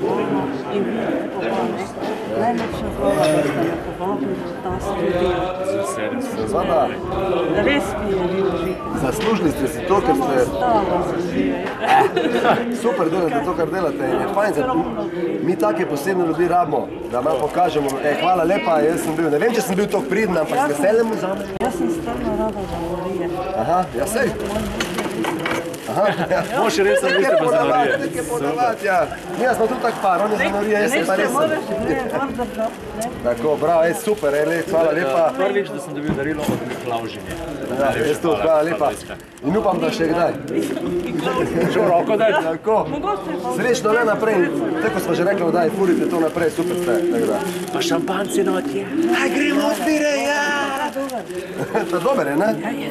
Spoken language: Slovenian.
povabljena in vi povabljeni. Najlepša hvala, da ste me povabili v ta studio. Seveda. Res mi je bil živeti. Zaslužili ste si to, ker ste... Stalo sem živeti. Super delate to, kar delate. Je fajn, mi take posebne ljudi rabimo, da vam pokažemo. Hvala lepa, jaz sem bil, ne vem, če sem bil toliko priden, ampak z veseljem vzamem. Jaz sem strano rada za Marije. Aha, ja sej. Moš res sem mislil pa za Marije. Nekaj podavati, ja. Mi smo tu tak par, on je za Marije, jaz sem pa res. Tako, bravo, super, hvala lepa. Prvič, da sem dobil darilo od Miklavžine. Ja, res tu, hvala lepa. In upam, da še kdaj. Čo roko daj? Tako. Srečno ne naprej. Tako smo že rekli, daj, furite to naprej, super ste. Pa šampanci notje. Aj, gremo odpire, ja. To dober je, ne? Ja, je.